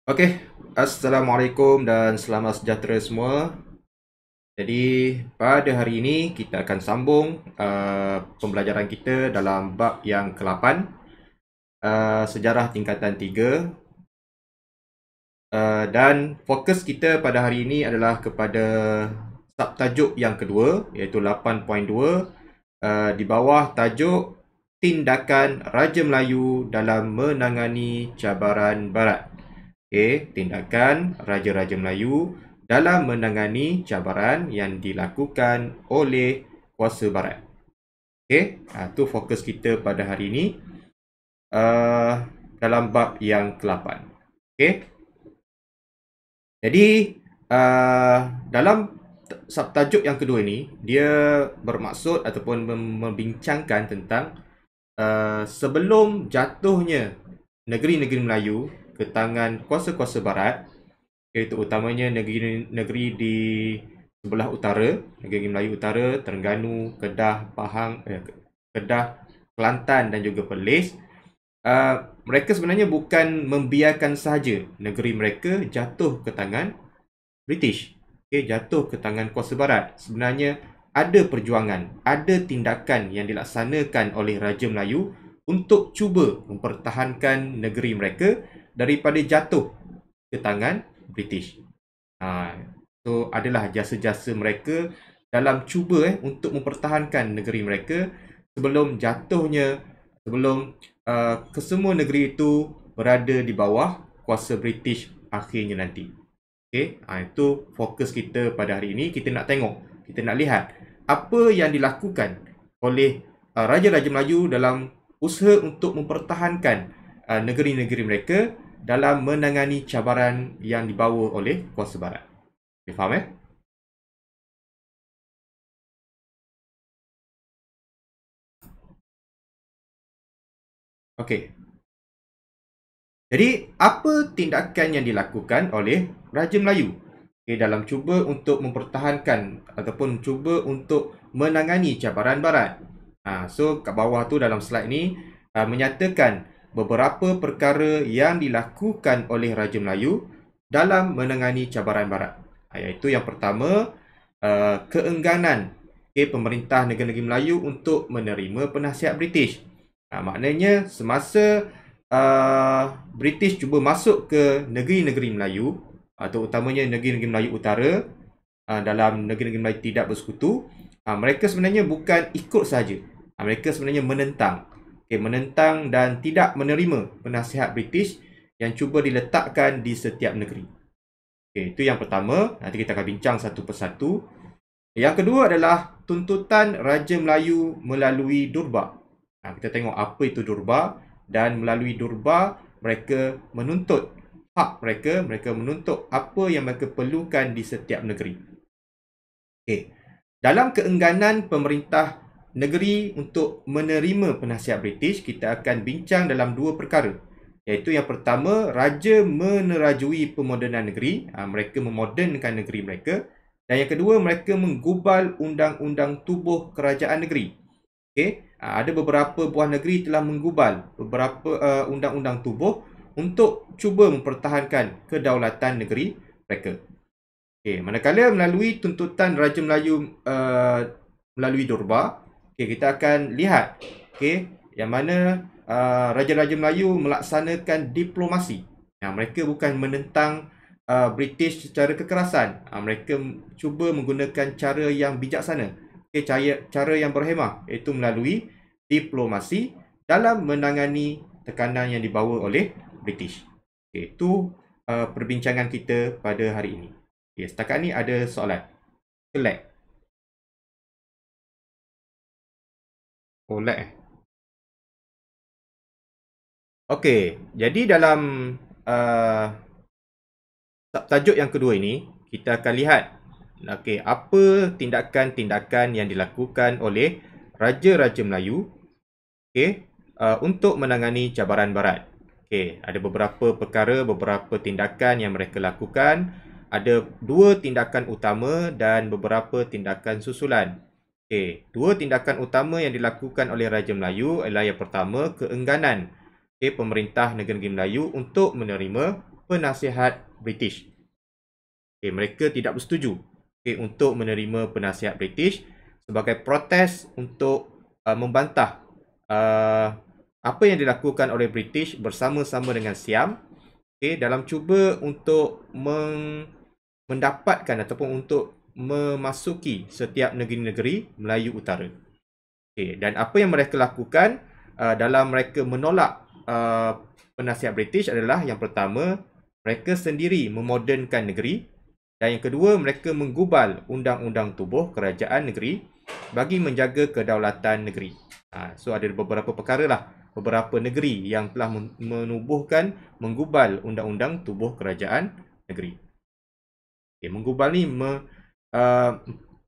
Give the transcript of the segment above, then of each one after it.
Okey, Assalamualaikum dan selamat sejahtera semua. Jadi, pada hari ini kita akan sambung pembelajaran kita dalam bab yang ke-8, Sejarah Tingkatan 3. Dan fokus kita pada hari ini adalah kepada subtajuk yang kedua, iaitu 8.2, di bawah tajuk Tindakan Raja Melayu dalam Menangani Cabaran Barat. Okey, tindakan Raja-Raja Melayu dalam menangani cabaran yang dilakukan oleh kuasa barat. Okey, itu fokus kita pada hari ini dalam bab yang ke-8. Okey. Jadi dalam subtajuk yang kedua ini, dia bermaksud ataupun membincangkan tentang sebelum jatuhnya negeri-negeri Melayu ke tangan kuasa-kuasa barat, iaitu utamanya negeri-negeri di sebelah utara, negeri Melayu Utara, Terengganu, Kedah, Pahang, Kedah, Kelantan dan juga Perlis. Mereka sebenarnya bukan membiarkan sahaja negeri mereka jatuh ke tangan British, jatuh ke tangan kuasa barat. Sebenarnya ada perjuangan, ada tindakan yang dilaksanakan oleh Raja Melayu untuk cuba mempertahankan negeri mereka daripada jatuh ke tangan British. So adalah jasa-jasa mereka dalam cuba untuk mempertahankan negeri mereka sebelum jatuhnya, sebelum kesemua negeri itu berada di bawah kuasa British akhirnya nanti. Okey, itu fokus kita pada hari ini. Kita nak tengok, kita nak lihat apa yang dilakukan oleh Raja-Raja Melayu dalam usaha untuk mempertahankan negeri-negeri mereka dalam menangani cabaran yang dibawa oleh kuasa barat. Faham Okey. Jadi, apa tindakan yang dilakukan oleh Raja Melayu dalam cuba untuk mempertahankan ataupun cuba untuk menangani cabaran barat? So, kat bawah tu dalam slide ni menyatakan beberapa perkara yang dilakukan oleh Raja Melayu dalam menangani cabaran barat. Iaitu yang pertama, keengganan pemerintah negeri-negeri Melayu untuk menerima penasihat British. Maknanya semasa British cuba masuk ke negeri-negeri Melayu atau utamanya negeri-negeri Melayu Utara, dalam negeri-negeri Melayu tidak bersekutu, mereka sebenarnya bukan ikut saja. Mereka sebenarnya menentang. Menentang dan tidak menerima penasihat British yang cuba diletakkan di setiap negeri. Itu yang pertama. Nanti kita akan bincang satu persatu. Yang kedua adalah tuntutan Raja Melayu melalui Durba. Kita tengok apa itu Durba, dan melalui Durba mereka menuntut hak mereka, mereka menuntut apa yang mereka perlukan di setiap negeri. Dalam keengganan pemerintah negeri untuk menerima penasihat British, kita akan bincang dalam dua perkara. Iaitu yang pertama, Raja menerajui pemodenan negeri, mereka memodernkan negeri mereka. Dan yang kedua, mereka menggubal undang-undang tubuh kerajaan negeri. Ada beberapa buah negeri telah menggubal beberapa undang-undang tubuh untuk cuba mempertahankan kedaulatan negeri mereka. Manakala melalui tuntutan Raja Melayu melalui Durba, kita akan lihat yang mana Raja-Raja Melayu melaksanakan diplomasi. Mereka bukan menentang British secara kekerasan. Mereka cuba menggunakan cara yang bijaksana, cara yang berhemah, iaitu melalui diplomasi dalam menangani tekanan yang dibawa oleh British. Itu perbincangan kita pada hari ini. Setakat ni ada soalan? Lag? Oh, lag Okey, jadi dalam subtajuk yang kedua ini, kita akan lihat apa tindakan-tindakan yang dilakukan oleh Raja-Raja Melayu untuk menangani cabaran barat. Ada beberapa perkara, beberapa tindakan yang mereka lakukan. Ada dua tindakan utama dan beberapa tindakan susulan. Dua tindakan utama yang dilakukan oleh Raja Melayu adalah yang pertama, keengganan pemerintah negeri Melayu untuk menerima penasihat British. Okay, mereka tidak bersetuju untuk menerima penasihat British sebagai protes untuk membantah apa yang dilakukan oleh British bersama-sama dengan Siam dalam cuba untuk mendapatkan ataupun untuk memasuki setiap negeri-negeri Melayu Utara. Dan apa yang mereka lakukan dalam mereka menolak penasihat British adalah, yang pertama, mereka sendiri memodernkan negeri, dan yang kedua, mereka menggubal undang-undang tubuh kerajaan negeri bagi menjaga kedaulatan negeri. So ada beberapa perkara lah, beberapa negeri yang telah menubuhkan, menggubal undang-undang tubuh kerajaan negeri. Menggubal ni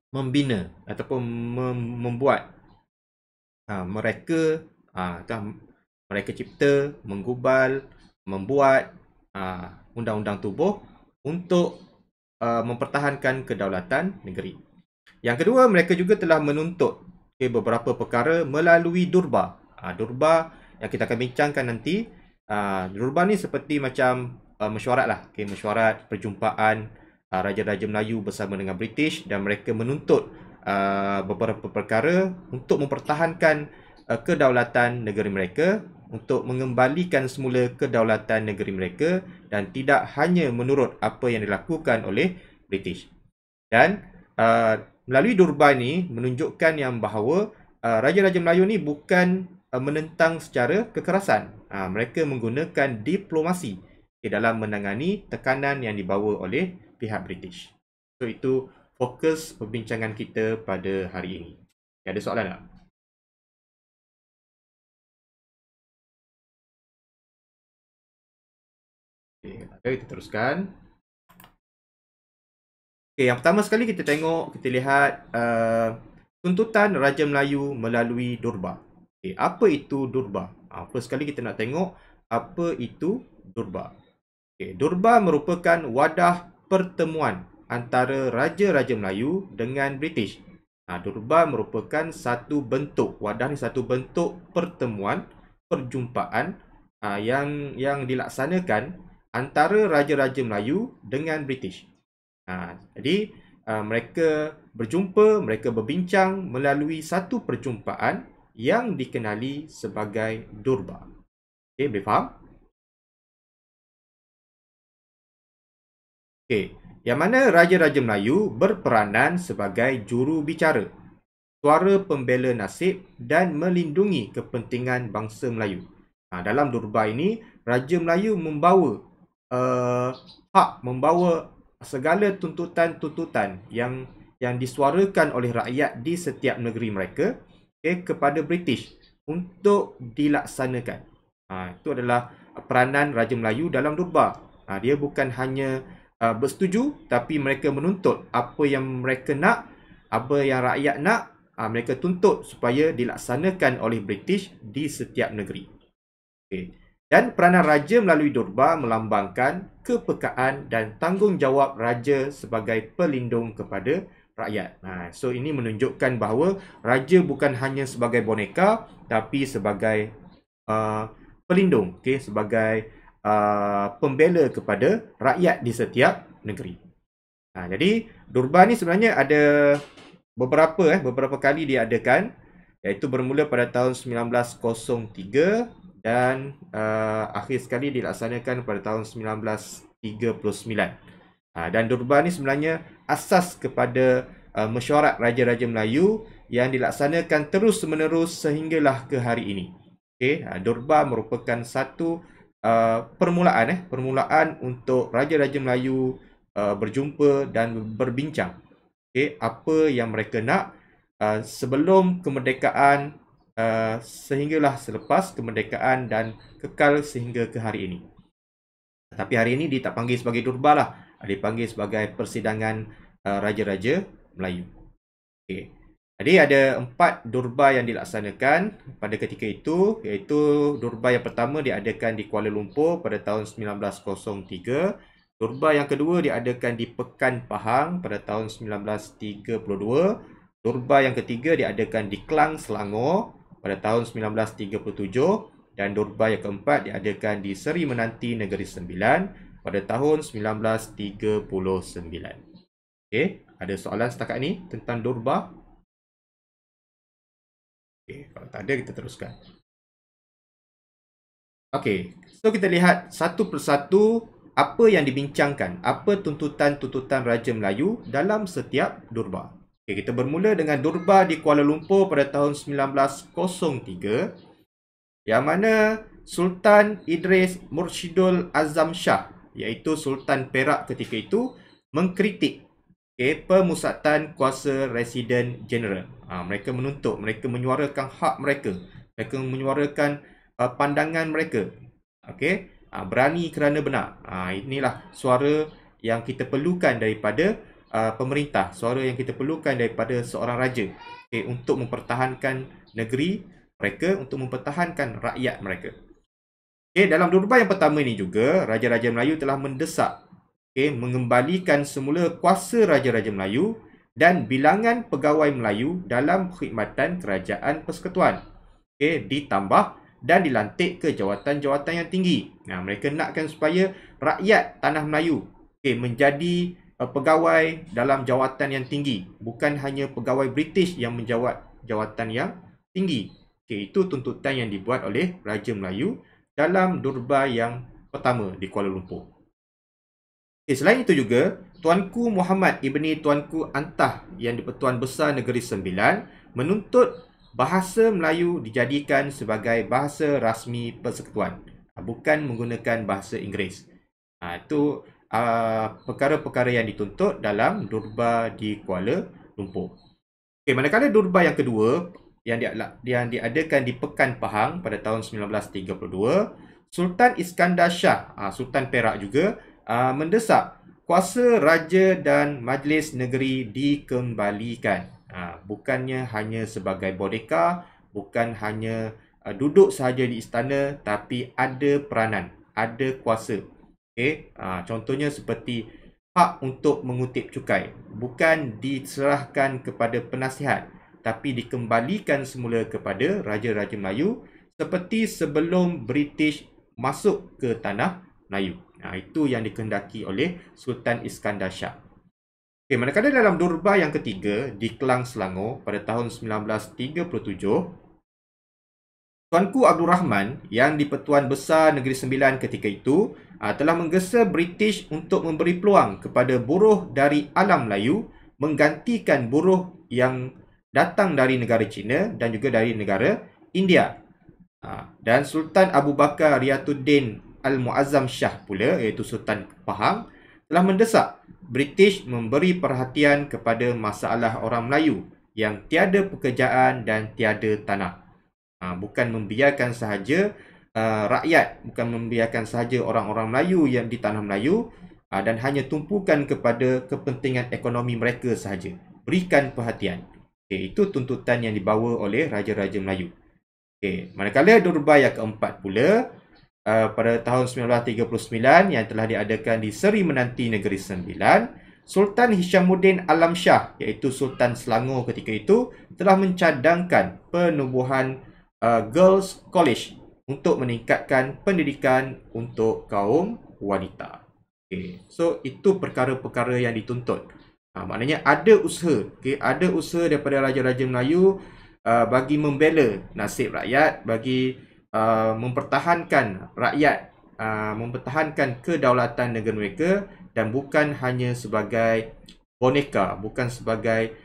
membina ataupun membuat mereka cipta, menggubal, membuat undang-undang tubuh untuk mempertahankan kedaulatan negeri. Yang kedua, mereka juga telah menuntut beberapa perkara melalui Durba. Durba yang kita akan bincangkan nanti. Durba ni seperti macam mesyuarat lah. Mesyuarat perjumpaan Raja-Raja Melayu bersama dengan British, dan mereka menuntut beberapa perkara untuk mempertahankan kedaulatan negeri mereka, untuk mengembalikan semula kedaulatan negeri mereka, dan tidak hanya menurut apa yang dilakukan oleh British. Dan melalui Durban ni menunjukkan yang bahawa Raja-Raja Melayu ni bukan menentang secara kekerasan. Mereka menggunakan diplomasi dalam menangani tekanan yang dibawa oleh pihak British. So itu fokus perbincangan kita pada hari ini. Ada soalan tak? Okay, kita teruskan. Yang pertama sekali kita lihat tuntutan Raja Melayu melalui Durba. Apa itu Durba? First sekali kita nak tengok apa itu Durba. Durba merupakan wadah pertemuan antara Raja-Raja Melayu dengan British. Durba merupakan satu bentuk, wadah ni satu bentuk pertemuan, perjumpaan yang dilaksanakan antara Raja-Raja Melayu dengan British. Jadi mereka berjumpa, mereka berbincang melalui satu perjumpaan yang dikenali sebagai Durba. Boleh faham? Yang mana Raja-Raja Melayu berperanan sebagai juru bicara, suara pembela nasib dan melindungi kepentingan bangsa Melayu. Dalam Durba ini, Raja Melayu membawa membawa segala tuntutan-tuntutan yang disuarakan oleh rakyat di setiap negeri mereka kepada British untuk dilaksanakan. Itu adalah peranan Raja Melayu dalam Durba. Dia bukan hanya bersetuju, tapi mereka menuntut apa yang mereka nak, apa yang rakyat nak, mereka tuntut supaya dilaksanakan oleh British di setiap negeri. Dan peranan raja melalui Durba melambangkan kepekaan dan tanggungjawab raja sebagai pelindung kepada rakyat. So ini menunjukkan bahawa raja bukan hanya sebagai boneka, tapi sebagai pelindung, sebagai pembela kepada rakyat di setiap negeri. Jadi Durba ni sebenarnya ada beberapa kali diadakan, iaitu bermula pada tahun 1903 dan akhir sekali dilaksanakan pada tahun 1939. Dan Durba ni sebenarnya asas kepada mesyuarat Raja-Raja Melayu yang dilaksanakan terus-menerus sehinggalah ke hari ini. Durba merupakan satu permulaan untuk Raja-Raja Melayu berjumpa dan berbincang apa yang mereka nak sebelum kemerdekaan, sehinggalah selepas kemerdekaan, dan kekal sehingga ke hari ini. Tapi hari ini dia tak panggil sebagai Durba lah, dipanggil sebagai Persidangan Raja-Raja Melayu. Jadi ada 4 Durba yang dilaksanakan pada ketika itu, iaitu Durba yang pertama diadakan di Kuala Lumpur pada tahun 1903. Durba yang kedua diadakan di Pekan Pahang pada tahun 1932. Durba yang ketiga diadakan di Klang, Selangor pada tahun 1937. Dan Durba yang keempat diadakan di Seri Menanti, Negeri Sembilan pada tahun 1939. Okey, ada soalan setakat ni tentang Durbar? Okey, kalau tak ada kita teruskan. Okey, so kita lihat satu persatu apa yang dibincangkan, apa tuntutan-tuntutan Raja Melayu dalam setiap Durbar. Okey, kita bermula dengan Durbar di Kuala Lumpur pada tahun 1903, yang mana Sultan Idris Mursyidul Azam Shah, iaitu Sultan Perak ketika itu, mengkritik pemusatan kuasa Residen Jeneral. Mereka menuntut, mereka menyuarakan hak mereka, mereka menyuarakan pandangan mereka. Berani kerana benar. Inilah suara yang kita perlukan daripada pemerintah, suara yang kita perlukan daripada seorang raja untuk mempertahankan negeri mereka, untuk mempertahankan rakyat mereka. Dalam Durbar yang pertama ini juga, Raja-Raja Melayu telah mendesak mengembalikan semula kuasa Raja-Raja Melayu dan bilangan pegawai Melayu dalam khidmatan Kerajaan Persekutuan ditambah dan dilantik ke jawatan-jawatan yang tinggi. Mereka nakkan supaya rakyat Tanah Melayu menjadi pegawai dalam jawatan yang tinggi, bukan hanya pegawai British yang menjawat jawatan yang tinggi. Itu tuntutan yang dibuat oleh Raja Melayu dalam Durbar yang pertama di Kuala Lumpur. Selain itu juga, Tuanku Muhammad Ibni Tuanku Antah yang di-Pertuan Besar Negeri Sembilan menuntut bahasa Melayu dijadikan sebagai bahasa rasmi persekutuan, bukan menggunakan bahasa Inggeris. Itu perkara-perkara yang dituntut dalam Durbar di Kuala Lumpur. Manakala Durbar yang kedua yang diadakan di Pekan Pahang pada tahun 1932, Sultan Iskandar Shah, Sultan Perak juga, mendesak kuasa raja dan majlis negeri dikembalikan. Bukannya hanya sebagai boneka, bukan hanya duduk sahaja di istana, tapi ada peranan, ada kuasa. Contohnya seperti hak untuk mengutip cukai, bukan diserahkan kepada penasihat, tapi dikembalikan semula kepada Raja-Raja Melayu seperti sebelum British masuk ke tanah Melayu. Itu yang dikehendaki oleh Sultan Iskandar Shah. Manakala dalam Durbar yang ketiga di Kelang Selangor pada tahun 1937, Tuanku Abdul Rahman yang di-Pertuan Besar Negeri Sembilan ketika itu telah menggesa British untuk memberi peluang kepada buruh dari alam Melayu menggantikan buruh yang datang dari negara China dan juga dari negara India. Dan Sultan Abu Bakar Riyatuddin Al-Muazzam Shah pula, iaitu Sultan Pahang, telah mendesak British memberi perhatian kepada masalah orang Melayu yang tiada pekerjaan dan tiada tanah. Bukan membiarkan sahaja rakyat, bukan membiarkan sahaja orang-orang Melayu yang di tanah Melayu dan hanya tumpukan kepada kepentingan ekonomi mereka sahaja. Berikan perhatian. Itu tuntutan yang dibawa oleh Raja-Raja Melayu. Manakala Durbar yang keempat pula, pada tahun 1939 yang telah diadakan di Seri Menanti Negeri Sembilan, Sultan Hishamuddin Alam Shah, iaitu Sultan Selangor ketika itu, telah mencadangkan penubuhan Girls College untuk meningkatkan pendidikan untuk kaum wanita. So itu perkara-perkara yang dituntut. Maknanya ada usaha, ada usaha daripada Raja-Raja Melayu bagi membela nasib rakyat, bagi mempertahankan rakyat, mempertahankan kedaulatan negara mereka, dan bukan hanya sebagai boneka, bukan sebagai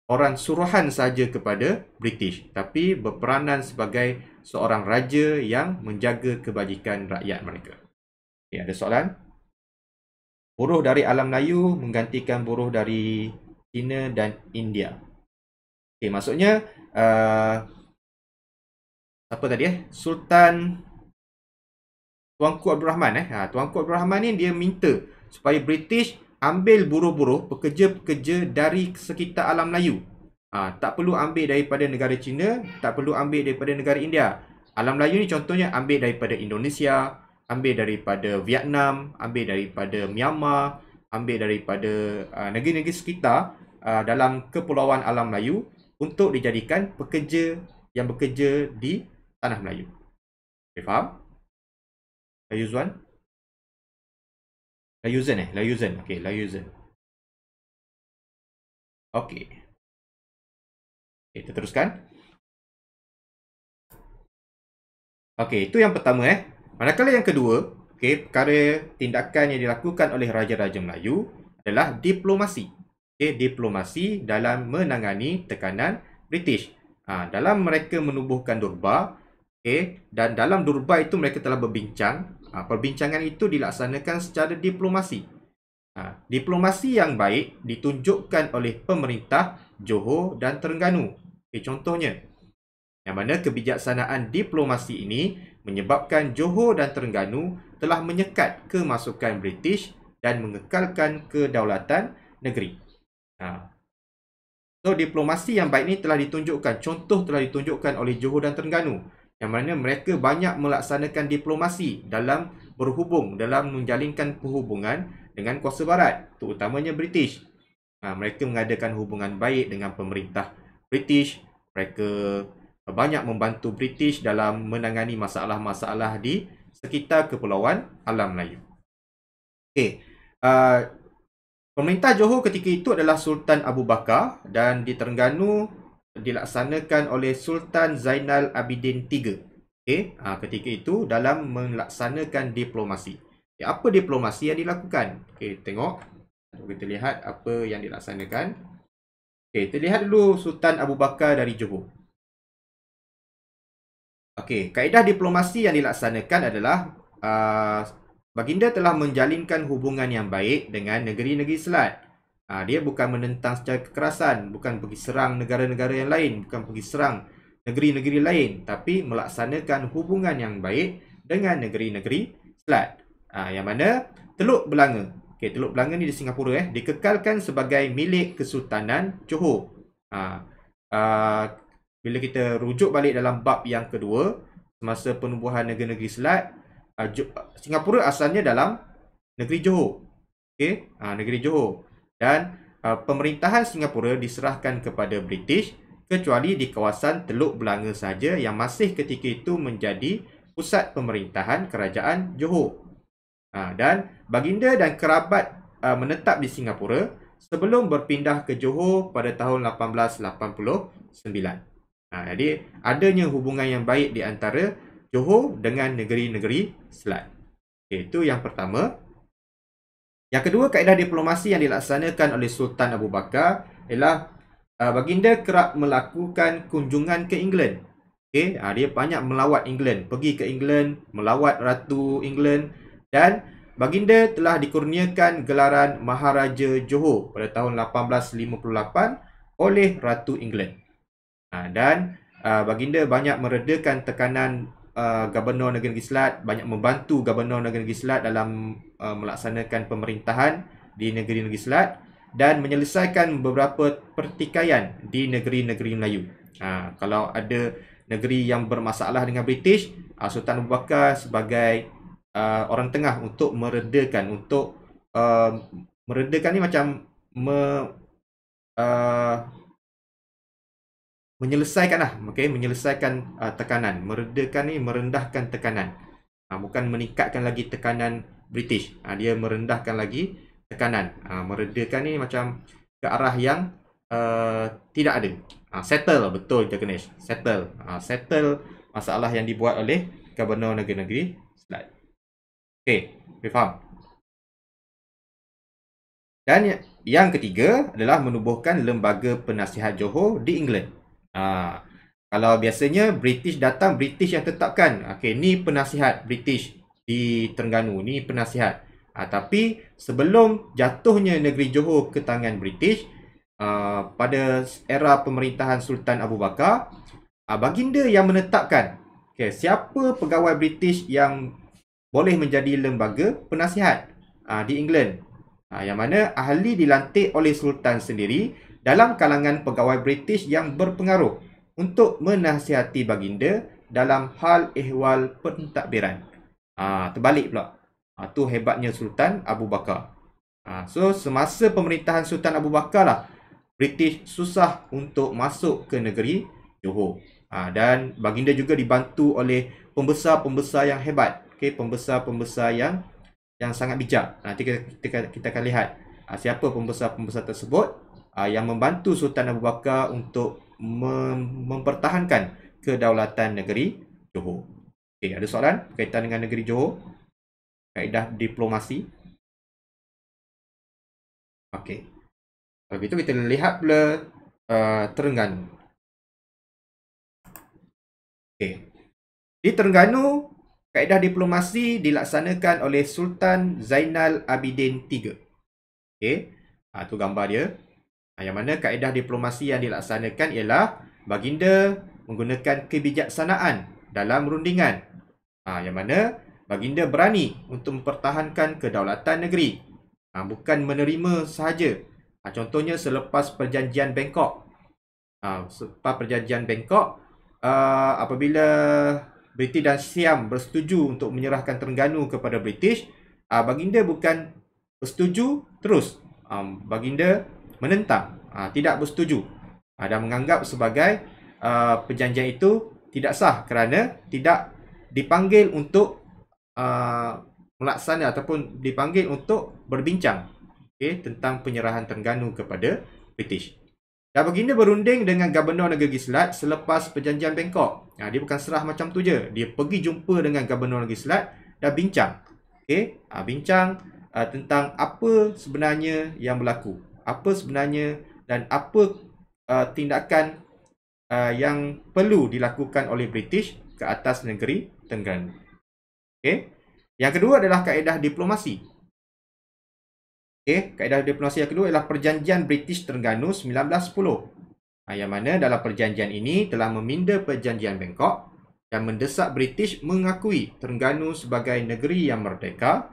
orang suruhan saja kepada British, tapi berperanan sebagai seorang raja yang menjaga kebajikan rakyat mereka. Ada soalan? Buruh dari alam Melayu menggantikan buruh dari China dan India. Maksudnya apa tadi Sultan Tuanku Abdul Rahman Tuanku Abdul Rahman ni dia minta supaya British ambil buruh-buruh, pekerja-pekerja dari sekitar alam Melayu. Tak perlu ambil daripada negara China, tak perlu ambil daripada negara India. Alam Melayu ni contohnya ambil daripada Indonesia, ambil daripada Vietnam, ambil daripada Myanmar, ambil daripada negeri-negeri sekitar dalam kepulauan alam Melayu untuk dijadikan pekerja yang bekerja di Tanah Melayu. Faham? Yuzwan? Layuzhen. Okey, Layuzhen. Okey. Kita teruskan. Okey, itu yang pertama Manakala yang kedua, perkara tindakan yang dilakukan oleh Raja-Raja Melayu adalah diplomasi. Diplomasi dalam menangani tekanan British. Dalam mereka menubuhkan Durbar, dan dalam Durbar itu mereka telah berbincang. Perbincangan itu dilaksanakan secara diplomasi. Diplomasi yang baik ditunjukkan oleh pemerintah Johor dan Terengganu. Contohnya, yang mana kebijaksanaan diplomasi ini menyebabkan Johor dan Terengganu telah menyekat kemasukan British dan mengekalkan kedaulatan negeri. So, diplomasi yang baik ini telah ditunjukkan, contoh telah ditunjukkan oleh Johor dan Terengganu, yang mana mereka banyak melaksanakan diplomasi dalam berhubung, dalam menjalinkan perhubungan dengan kuasa barat, terutamanya British. Mereka mengadakan hubungan baik dengan pemerintah British. Mereka banyak membantu British dalam menangani masalah-masalah di sekitar Kepulauan Alam Melayu. Pemerintah Johor ketika itu adalah Sultan Abu Bakar, dan di Terengganu dilaksanakan oleh Sultan Zainal Abidin III. Ketika itu dalam melaksanakan diplomasi. Apa diplomasi yang dilakukan? Tengok. Kita lihat apa yang dilaksanakan. Kita lihat dulu Sultan Abu Bakar dari Johor. Kaedah diplomasi yang dilaksanakan adalah baginda telah menjalinkan hubungan yang baik dengan negeri-negeri Selat. Dia bukan menentang secara kekerasan, bukan pergi serang negara-negara yang lain, bukan pergi serang negeri-negeri lain, tapi melaksanakan hubungan yang baik dengan negeri-negeri Selat. Yang mana Teluk Belanga. Teluk Belanga ni di Singapura dikekalkan sebagai milik Kesultanan Johor. Bila kita rujuk balik dalam bab yang kedua, semasa penubuhan negeri-negeri Selat, Singapura asalnya dalam negeri Johor. Negeri Johor. Dan pemerintahan Singapura diserahkan kepada British, kecuali di kawasan Teluk Belanga saja yang masih ketika itu menjadi pusat pemerintahan kerajaan Johor. Dan baginda dan kerabat menetap di Singapura sebelum berpindah ke Johor pada tahun 1889. Jadi adanya hubungan yang baik di antara Johor dengan negeri-negeri Selat. Itu yang pertama. Yang kedua, kaedah diplomasi yang dilaksanakan oleh Sultan Abu Bakar ialah baginda kerap melakukan kunjungan ke England. Dia banyak melawat England, pergi ke England, melawat Ratu England, dan baginda telah dikurniakan gelaran Maharaja Johor pada tahun 1858 oleh Ratu England. Dan baginda banyak meredakan tekanan Gubernur Negeri Selat, banyak membantu Gubernur Negeri Selat dalam melaksanakan pemerintahan di negeri-negeri Selat dan menyelesaikan beberapa pertikaian di negeri-negeri Melayu. Kalau ada negeri yang bermasalah dengan British, Sultan Abu Bakar sebagai orang tengah untuk meredakan, meredakan ni macam menyelesaikan menyelesaikan tekanan. Meredakan ni merendahkan tekanan. Bukan meningkatkan lagi tekanan British. Dia merendahkan lagi tekanan. Meredakan ni macam ke arah yang tidak ada. Settle, betul Ganesh. Settle masalah yang dibuat oleh Gubernur negeri-negeri Selat. Faham? Dan yang ketiga adalah menubuhkan lembaga penasihat Johor di England. Kalau biasanya British datang, British yang tetapkan, ni penasihat British di Terengganu, ni penasihat. Tapi sebelum jatuhnya negeri Johor ke tangan British, pada era pemerintahan Sultan Abu Bakar, baginda yang menetapkan siapa pegawai British yang boleh menjadi lembaga penasihat di England. Yang mana ahli dilantik oleh Sultan sendiri dalam kalangan pegawai British yang berpengaruh untuk menasihati baginda dalam hal ehwal pentadbiran. Terbalik pula. Tu hebatnya Sultan Abu Bakar. So, semasa pemerintahan Sultan Abu Bakar lah, British susah untuk masuk ke negeri Johor. Dan baginda juga dibantu oleh pembesar-pembesar yang hebat. Pembesar-pembesar yang yang sangat bijak. Nanti kita akan lihat siapa pembesar-pembesar tersebut yang membantu Sultan Abu Bakar untuk mempertahankan kedaulatan negeri Johor. Okey, ada soalan berkaitan dengan negeri Johor? Kaedah diplomasi. Okey. Kalau begitu kita lihat pula Terengganu. Okey. Di Terengganu, kaedah diplomasi dilaksanakan oleh Sultan Zainal Abidin III. Okey. Itu gambar dia. Yang mana kaedah diplomasi yang dilaksanakan ialah baginda menggunakan kebijaksanaan dalam rundingan. Yang mana baginda berani untuk mempertahankan kedaulatan negeri. Bukan menerima sahaja. Contohnya selepas perjanjian Bangkok. Selepas perjanjian Bangkok, apabila British dan Siam bersetuju untuk menyerahkan Terengganu kepada British, baginda bukan bersetuju terus. Baginda menentang, tidak bersetuju, dan menganggap sebagai perjanjian itu tidak sah kerana tidak dipanggil untuk melaksana ataupun dipanggil untuk berbincang tentang penyerahan Terengganu kepada British. Dan baginda berunding dengan Gubernur Negeri Selat selepas perjanjian Bangkok. Dia bukan serah macam tu je. Dia pergi jumpa dengan Gubernur Negeri Selat dan bincang. Bincang tentang apa sebenarnya yang berlaku. Apa sebenarnya dan apa tindakan yang perlu dilakukan oleh British ke atas negeri Terengganu. Yang kedua adalah kaedah diplomasi. Kaedah diplomasi yang kedua ialah Perjanjian British Terengganu 1910. Yang mana dalam perjanjian ini telah meminda perjanjian Bangkok dan mendesak British mengakui Terengganu sebagai negeri yang merdeka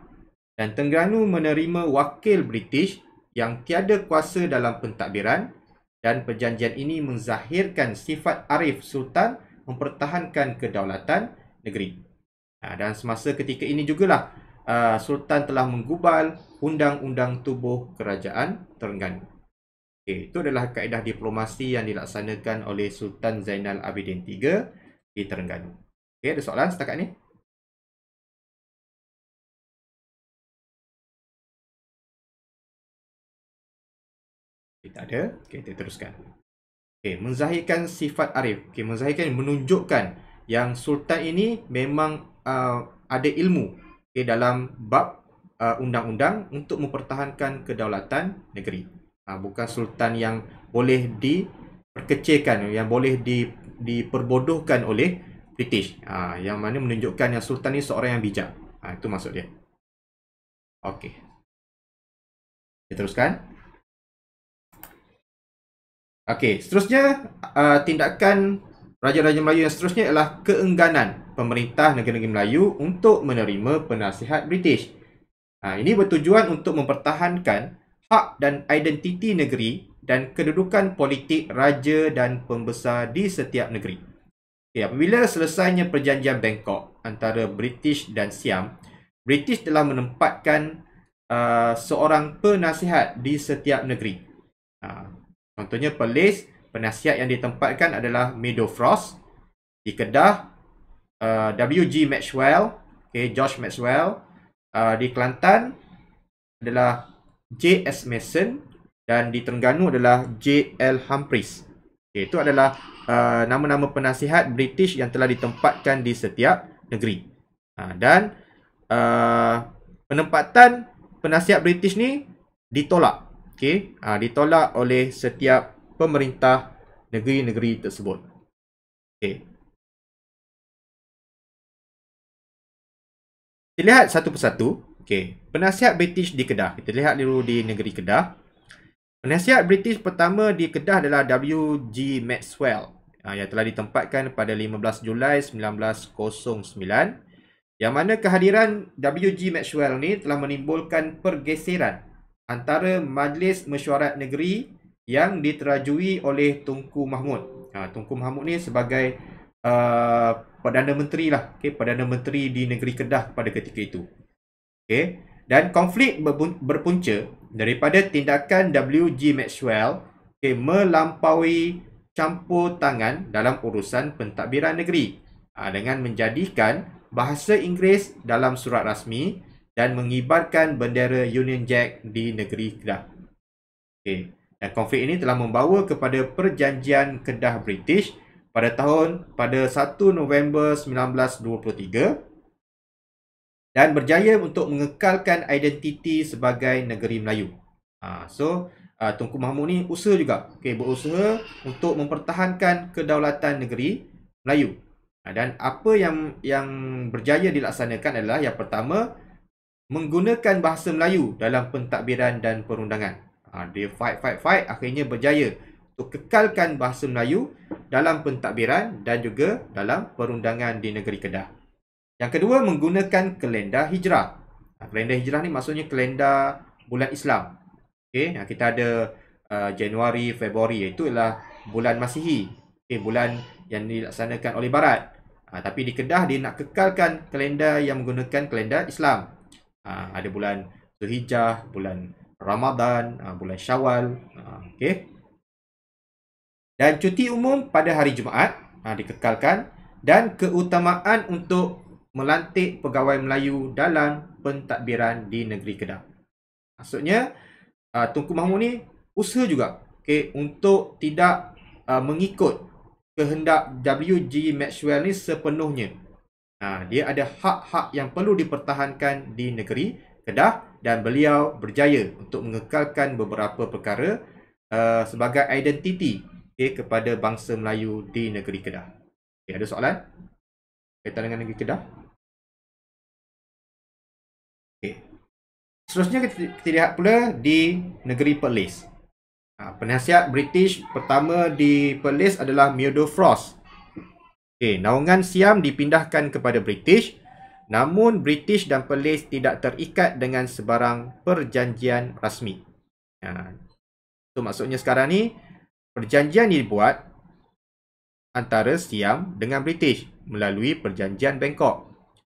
dan Terengganu menerima wakil British yang tiada kuasa dalam pentadbiran, dan perjanjian ini menzahirkan sifat arif Sultan mempertahankan kedaulatan negeri. Dan semasa ketika ini jugalah Sultan telah menggubal Undang-Undang Tubuh Kerajaan Terengganu. Itu adalah kaedah diplomasi yang dilaksanakan oleh Sultan Zainal Abidin III di Terengganu. Ada soalan setakat ni? Tak ada. Kita teruskan. Menzahirkan sifat arif. Menzahirkan, menunjukkan yang Sultan ini memang ada ilmu dalam bab undang-undang untuk mempertahankan kedaulatan negeri. Bukan Sultan yang boleh diperkecilkan, yang boleh diperbodohkan oleh British. Yang mana menunjukkan yang Sultan ini seorang yang bijak. Itu maksud dia. Okey. Kita teruskan. Okey, seterusnya tindakan Raja-Raja Melayu yang seterusnya ialah keengganan pemerintah negeri-negeri Melayu untuk menerima penasihat British. Ini bertujuan untuk mempertahankan hak dan identiti negeri dan kedudukan politik raja dan pembesar di setiap negeri. Apabila selesainya perjanjian Bangkok antara British dan Siam, British telah menempatkan seorang penasihat di setiap negeri. Contohnya Perlis, penasihat yang ditempatkan adalah Meadow Frost. Di Kedah, W.G. Maxwell, George Maxwell. Di Kelantan adalah J.S. Mason. Dan di Terengganu adalah J.L. Humphreys. Itu adalah nama-nama penasihat British yang telah ditempatkan di setiap negeri. Dan penempatan penasihat British ni ditolak. Ditolak oleh setiap pemerintah negeri-negeri tersebut. Kita lihat satu persatu. Penasihat British di Kedah. Kita lihat dulu di negeri Kedah. Penasihat British pertama di Kedah adalah W.G. Maxwell, yang telah ditempatkan pada 15 Julai 1909. Yang mana kehadiran W.G. Maxwell ni telah menimbulkan pergeseran antara Majlis Mesyuarat Negeri yang diterajui oleh Tunku Mahmud. Tunku Mahmud ni sebagai Perdana Menteri lah. Perdana Menteri di negeri Kedah pada ketika itu. Dan konflik berpunca daripada tindakan W.G. Maxwell melampaui campur tangan dalam urusan pentadbiran negeri dengan menjadikan bahasa Inggeris dalam surat rasmi dan mengibarkan bendera Union Jack di negeri Kedah. Okay. Dan konflik ini telah membawa kepada perjanjian Kedah British pada 1 November 1923 dan berjaya untuk mengekalkan identiti sebagai negeri Melayu. Tunku Mahmud ni usaha juga, berusaha untuk mempertahankan kedaulatan negeri Melayu. Dan apa yang berjaya dilaksanakan adalah yang pertama, menggunakan bahasa Melayu dalam pentadbiran dan perundangan. Dia fight, akhirnya berjaya untuk kekalkan bahasa Melayu dalam pentadbiran dan juga dalam perundangan di negeri Kedah. Yang kedua, menggunakan kalender hijrah. Kalender hijrah ni maksudnya kalender bulan Islam. Kita ada Januari, Februari, iaitu adalah bulan Masihi. Bulan yang dilaksanakan oleh Barat. Tapi di Kedah dia nak kekalkan kalender yang menggunakan kalender Islam. Ada bulan Zulhijjah, bulan Ramadan, bulan Syawal. Dan cuti umum pada hari Jumaat dikekalkan, dan keutamaan untuk melantik pegawai Melayu dalam pentadbiran di negeri Kedah. Maksudnya Tunku Mahmud ni usaha juga untuk tidak mengikut kehendak W.G. Maxwell ni sepenuhnya. Dia ada hak-hak yang perlu dipertahankan di negeri Kedah, dan beliau berjaya untuk mengekalkan beberapa perkara sebagai identiti kepada bangsa Melayu di negeri Kedah. Ada soalan kaitan dengan negeri Kedah? Seterusnya kita lihat pula di negeri Perlis. Penasihat British pertama di Perlis adalah Theodore Frost. Naungan Siam dipindahkan kepada British, namun British dan Perlis tidak terikat dengan sebarang perjanjian rasmi. Maksudnya sekarang ni perjanjian dibuat antara Siam dengan British melalui perjanjian Bangkok.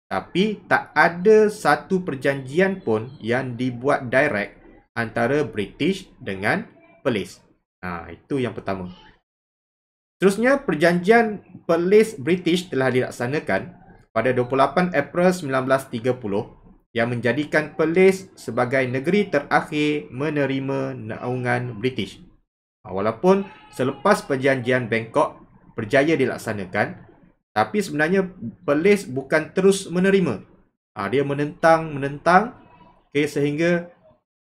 Tapi tak ada satu perjanjian pun yang dibuat direct antara British dengan Perlis. Itu yang pertama. Seterusnya, perjanjian Perlis-British telah dilaksanakan pada 28 April 1930 yang menjadikan Perlis sebagai negeri terakhir menerima naungan British. Walaupun selepas perjanjian Bangkok berjaya dilaksanakan, tapi sebenarnya Perlis bukan terus menerima. Dia menentang, sehingga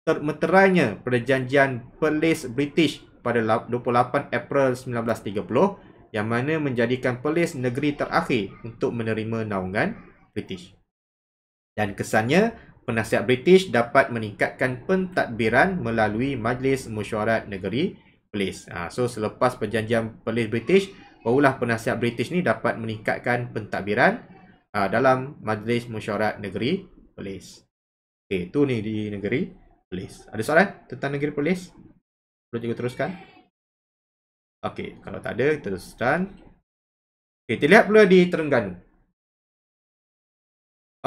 termeterainya perjanjian Perlis-British pada 28 April 1930 yang mana menjadikan Perlis negeri terakhir untuk menerima naungan British. Dan kesannya, penasihat British dapat meningkatkan pentadbiran melalui Majlis Mesyuarat Negeri Perlis. Selepas perjanjian Perlis-British, barulah penasihat British ni dapat meningkatkan pentadbiran dalam Majlis Mesyuarat Negeri Perlis. Itu ni di negeri Perlis. Ada soalan tentang negeri Perlis? Perlu juga teruskan? Kalau tak ada, kita teruskan. Kita lihat pula di Terengganu.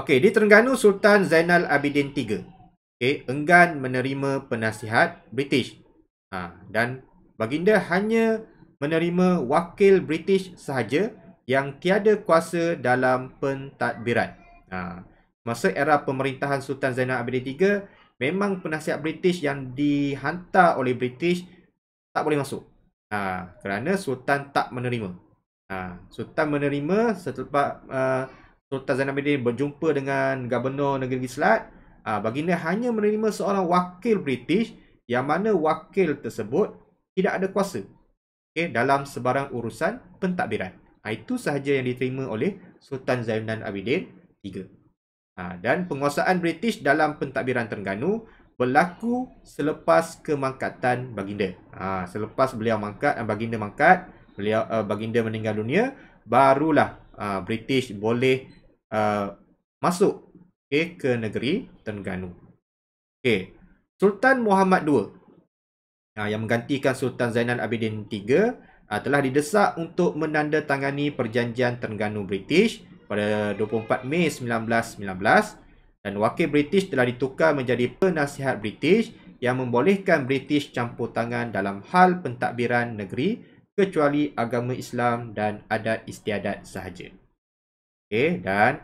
Di Terengganu, Sultan Zainal Abidin III enggan menerima penasihat British. Dan baginda hanya menerima wakil British sahaja yang tiada kuasa dalam pentadbiran. Masa era pemerintahan Sultan Zainal Abidin III, memang penasihat British yang dihantar oleh British tak boleh masuk. Kerana Sultan tak menerima. Sultan menerima setelah Sultan Zainal Abidin berjumpa dengan Gubernur Negeri Selat. Baginda hanya menerima seorang wakil British yang mana wakil tersebut tidak ada kuasa dalam sebarang urusan pentadbiran. Itu sahaja yang diterima oleh Sultan Zainal Abidin III. Dan penguasaan British dalam pentadbiran Terengganu berlaku selepas kemangkatan baginda. Selepas beliau mangkat, baginda mangkat, baginda meninggal dunia, barulah British boleh masuk ke negeri Terengganu. Sultan Muhammad II yang menggantikan Sultan Zainal Abidin III telah didesak untuk menandatangani perjanjian Terengganu British pada 24 Mei 1919, dan wakil British telah ditukar menjadi penasihat British yang membolehkan British campur tangan dalam hal pentadbiran negeri kecuali agama Islam dan adat istiadat sahaja. Dan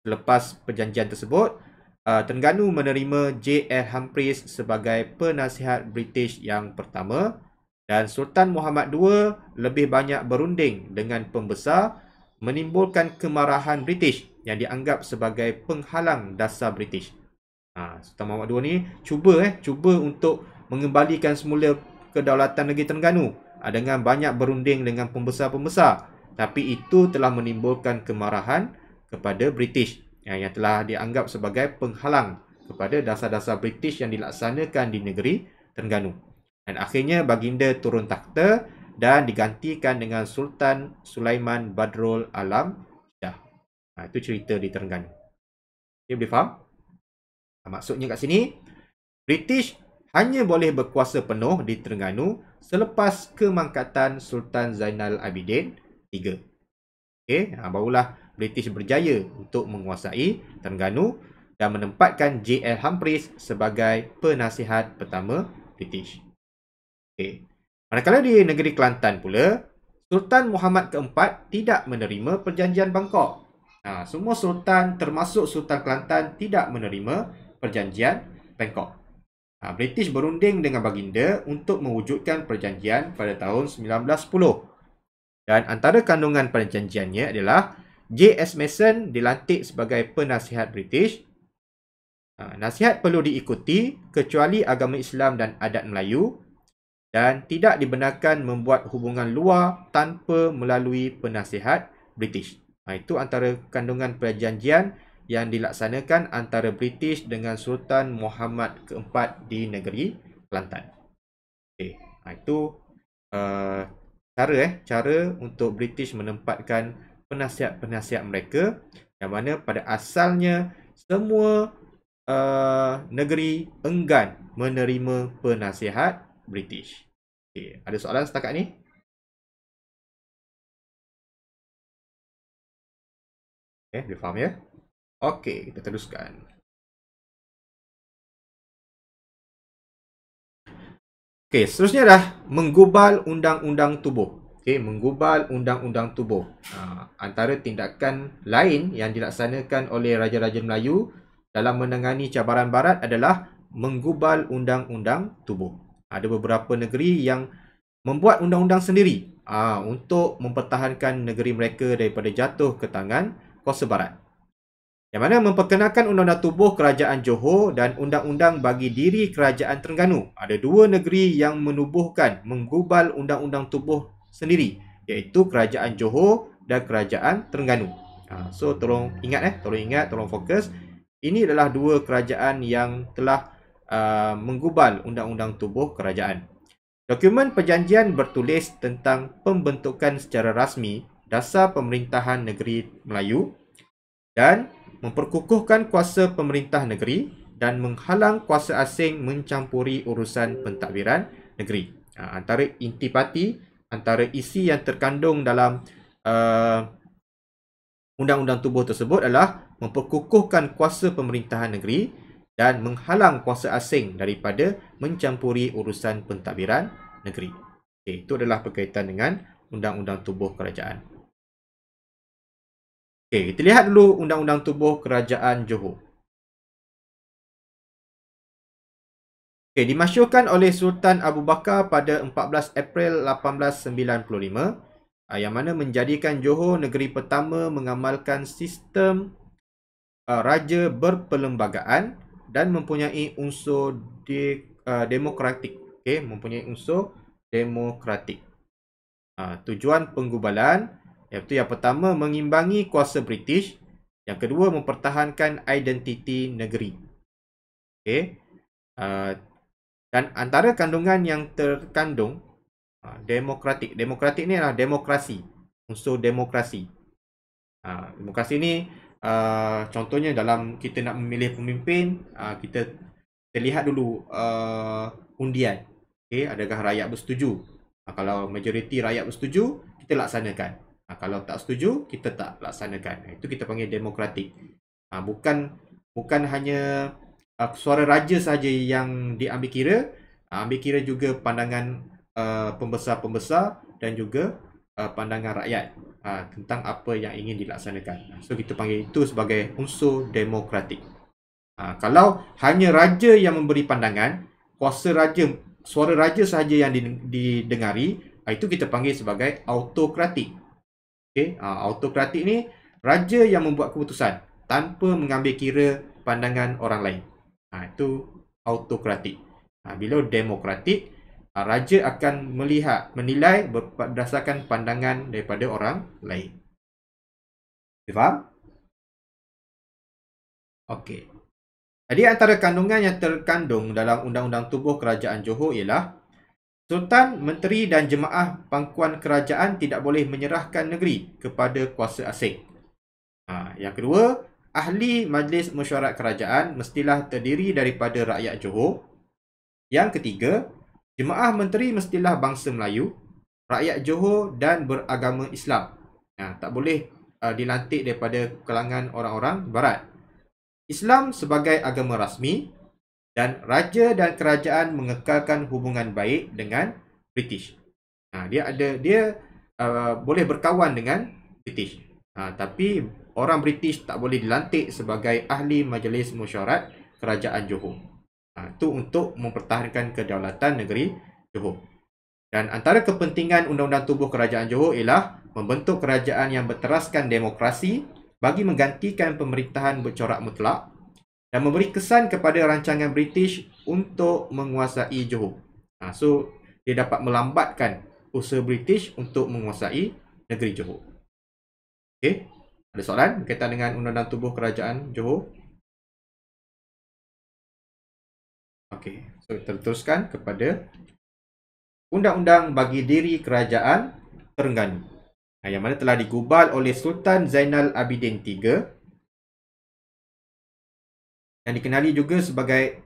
selepas perjanjian tersebut, Terengganu menerima J.L. Humphreys sebagai penasihat British yang pertama, dan Sultan Muhammad II lebih banyak berunding dengan pembesar, menimbulkan kemarahan British yang dianggap sebagai penghalang dasar British. Sultan Muhammad II ni cuba untuk mengembalikan semula kedaulatan negeri Terengganu dengan banyak berunding dengan pembesar-pembesar, tapi itu telah menimbulkan kemarahan kepada British yang telah dianggap sebagai penghalang kepada dasar-dasar British yang dilaksanakan di negeri Terengganu. Dan akhirnya baginda turun takhta dan digantikan dengan Sultan Sulaiman Badrul Alam Shah. Itu cerita di Terengganu. Okay, boleh faham? Maksudnya kat sini, British hanya boleh berkuasa penuh di Terengganu selepas kemangkatan Sultan Zainal Abidin III. Okay, barulah British berjaya untuk menguasai Terengganu dan menempatkan J.L. Humphreys sebagai penasihat pertama British. Okay. Manakala di negeri Kelantan pula, Sultan Muhammad keempat tidak menerima perjanjian Bangkok. Semua sultan termasuk Sultan Kelantan tidak menerima perjanjian Bangkok. British berunding dengan baginda untuk mewujudkan perjanjian pada tahun 1910. Dan antara kandungan perjanjiannya adalah J.S. Mason dilantik sebagai penasihat British. Nasihat perlu diikuti kecuali agama Islam dan adat Melayu, dan tidak dibenarkan membuat hubungan luar tanpa melalui penasihat British. Itu antara kandungan perjanjian yang dilaksanakan antara British dengan Sultan Muhammad keempat di negeri Kelantan. Okay. Itu cara untuk British menempatkan penasihat-penasihat mereka, yang mana pada asalnya semua negeri enggan menerima penasihat British. Okay. Ada soalan setakat ni? Okay, dia faham ya? Okey, kita teruskan. Okey, seterusnya dah menggubal undang-undang tubuh. Okey, menggubal undang-undang tubuh. Antara tindakan lain yang dilaksanakan oleh Raja-Raja Melayu dalam menangani cabaran barat adalah menggubal undang-undang tubuh. Ada beberapa negeri yang membuat undang-undang sendiri untuk mempertahankan negeri mereka daripada jatuh ke tangan kuasa barat. Yang mana memperkenalkan undang-undang tubuh Kerajaan Johor dan undang-undang bagi diri Kerajaan Terengganu. Ada dua negeri yang menubuhkan menggubal undang-undang tubuh sendiri, iaitu Kerajaan Johor dan Kerajaan Terengganu. So tolong ingat, tolong fokus. Ini adalah dua kerajaan yang telah menggubal undang-undang tubuh kerajaan. Dokumen perjanjian bertulis tentang pembentukan secara rasmi dasar pemerintahan negeri Melayu dan memperkukuhkan kuasa pemerintah negeri dan menghalang kuasa asing mencampuri urusan pentadbiran negeri. Antara intipati, antara isi yang terkandung dalam undang-undang tubuh tersebut adalah memperkukuhkan kuasa pemerintahan negeri dan menghalang kuasa asing daripada mencampuri urusan pentadbiran negeri. Okay, itu adalah berkaitan dengan undang-undang tubuh kerajaan. Okay, kita lihat dulu undang-undang tubuh kerajaan Johor. Okay, dimasyurkan oleh Sultan Abu Bakar pada 14 April 1895, yang mana menjadikan Johor negeri pertama mengamalkan sistem raja berperlembagaan dan mempunyai unsur demokratik. Okay, mempunyai unsur demokratik. Tujuan penggubalan iaitu yang pertama mengimbangi kuasa British, yang kedua mempertahankan identiti negeri. Okay. Dan antara kandungan yang terkandung demokratik. Demokratik ni adalah demokrasi, unsur demokrasi. Demokrasi ni contohnya dalam kita nak memilih pemimpin, kita lihat dulu undian. Okay, adakah rakyat bersetuju? Kalau majoriti rakyat bersetuju, kita laksanakan. Kalau tak setuju, kita tak laksanakan. Itu kita panggil demokratik. Bukan hanya suara raja saja yang diambil kira, ambil kira juga pandangan pembesar-pembesar dan juga pandangan rakyat tentang apa yang ingin dilaksanakan. So kita panggil itu sebagai unsur demokratik. Kalau hanya raja yang memberi pandangan, kuasa raja, suara raja sahaja yang didengari, itu kita panggil sebagai autokratik. Okay? Autokratik ni raja yang membuat keputusan tanpa mengambil kira pandangan orang lain. Itu autokratik. Bila demokratik, raja akan menilai berdasarkan pandangan daripada orang lain. Faham? Okey. Jadi antara kandungan yang terkandung dalam Undang-Undang Tubuh Kerajaan Johor ialah Sultan, Menteri dan Jemaah Pangkuan Kerajaan tidak boleh menyerahkan negeri kepada kuasa asing. Yang kedua, Ahli Majlis Mesyuarat Kerajaan mestilah terdiri daripada rakyat Johor. Yang ketiga, Jemaah Menteri mestilah bangsa Melayu, rakyat Johor dan beragama Islam. Tak boleh dilantik daripada kalangan orang-orang Barat. Islam sebagai agama rasmi dan raja dan kerajaan mengekalkan hubungan baik dengan British. Dia boleh berkawan dengan British. Tapi orang British tak boleh dilantik sebagai ahli Majlis Mesyuarat Kerajaan Johor. Itu untuk mempertahankan kedaulatan negeri Johor. Dan antara kepentingan Undang-Undang Tubuh Kerajaan Johor ialah membentuk kerajaan yang berteraskan demokrasi bagi menggantikan pemerintahan bercorak mutlak dan memberi kesan kepada rancangan British untuk menguasai Johor. So, dia dapat melambatkan usaha British untuk menguasai negeri Johor. Okey, ada soalan berkaitan dengan Undang-Undang Tubuh Kerajaan Johor? Okey, so kita teruskan kepada Undang-Undang Bagi Diri Kerajaan Terengganu, yang mana telah digubal oleh Sultan Zainal Abidin III yang dikenali juga sebagai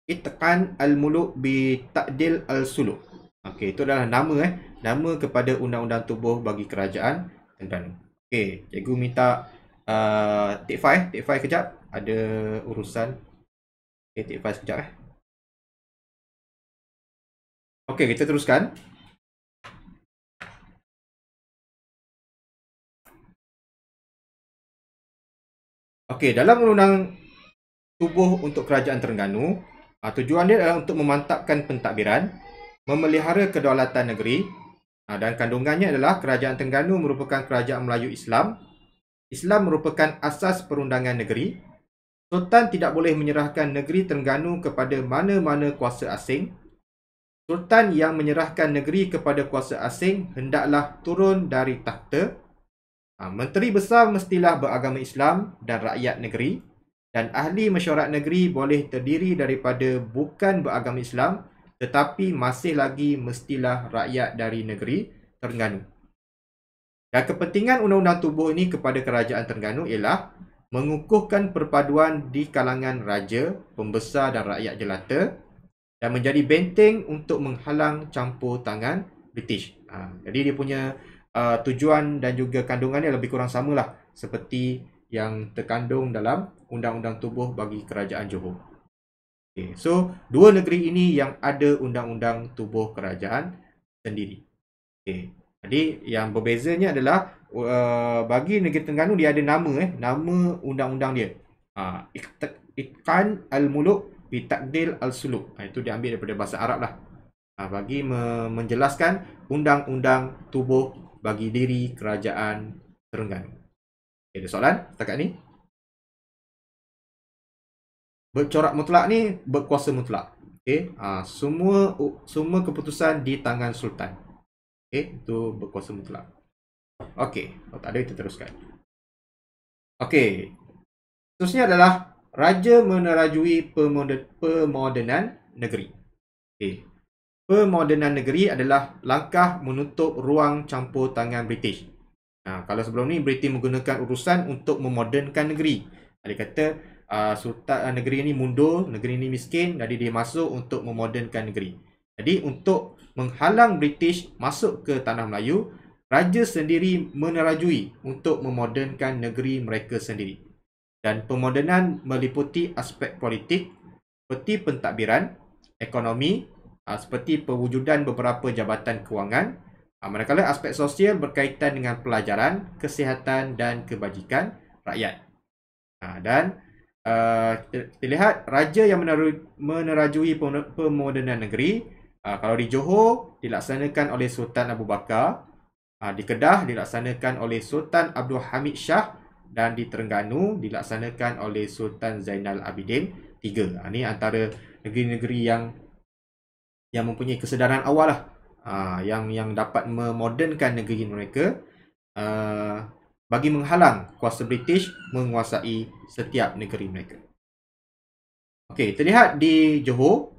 Itqan Al-Muluk bi Ta'dil Al-Suluk. Okey, itu adalah nama kepada Undang-Undang Tubuh Bagi Kerajaan Terengganu. Okey, cikgu minta take 5 kejap, ada urusan. Okey, take 5 sekejap Okey, kita teruskan. Okey, dalam Undang-Undang Tubuh untuk Kerajaan Terengganu, tujuan dia adalah untuk memantapkan pentadbiran, memelihara kedaulatan negeri, dan kandungannya adalah Kerajaan Terengganu merupakan kerajaan Melayu Islam. Islam merupakan asas perundangan negeri. Sultan tidak boleh menyerahkan negeri Terengganu kepada mana-mana kuasa asing. Sultan yang menyerahkan negeri kepada kuasa asing hendaklah turun dari takhta. Menteri besar mestilah beragama Islam dan rakyat negeri. Dan ahli mesyuarat negeri boleh terdiri daripada bukan beragama Islam tetapi masih lagi mestilah rakyat dari negeri Terengganu. Dan kepentingan Undang-Undang Tubuh ini kepada Kerajaan Terengganu ialah mengukuhkan perpaduan di kalangan raja, pembesar dan rakyat jelata dan menjadi benteng untuk menghalang campur tangan British. Jadi dia punya tujuan dan juga kandungannya lebih kurang samalah seperti yang terkandung dalam Undang-Undang Tubuh Bagi Kerajaan Johor. Okay, so dua negeri ini yang ada Undang-Undang Tubuh Kerajaan sendiri. Okay, jadi yang berbezanya adalah bagi negeri Terengganu dia ada nama undang-undang dia. Itqan Al-Muluk bi Ta'dil Al-Suluk. Itu diambil daripada bahasa Arab lah. Bagi menjelaskan Undang-Undang Tubuh Bagi Diri Kerajaan Terengganu. Okay, ada soalan setakat ni? Bercorak mutlak ni berkuasa mutlak. Okay, semua keputusan di tangan Sultan. Okay, itu berkuasa mutlak. Okey, kalau tak ada kita teruskan. Okey, seterusnya adalah Raja menerajui pemodenan negeri. Okey, pemodenan negeri adalah langkah menutup ruang campur tangan British. Kalau sebelum ni British menggunakan urusan untuk memodernkan negeri. Dia kata Sultan negeri ini mundur, negeri ini miskin, jadi dia masuk untuk memodernkan negeri. Jadi untuk menghalang British masuk ke tanah Melayu, raja sendiri menerajui untuk memodernkan negeri mereka sendiri. Dan pemodenan meliputi aspek politik seperti pentadbiran, ekonomi, seperti perwujudan beberapa jabatan kewangan, manakala aspek sosial berkaitan dengan pelajaran, kesihatan dan kebajikan rakyat. Dan kita lihat raja yang menerajui pemodenan negeri. Kalau di Johor dilaksanakan oleh Sultan Abu Bakar, di Kedah dilaksanakan oleh Sultan Abdul Hamid Shah, dan di Terengganu dilaksanakan oleh Sultan Zainal Abidin III. Ini antara negeri-negeri yang mempunyai kesedaran awal lah, yang dapat memodernkan negeri mereka bagi menghalang kuasa British menguasai setiap negeri mereka. Okey, terlihat di Johor,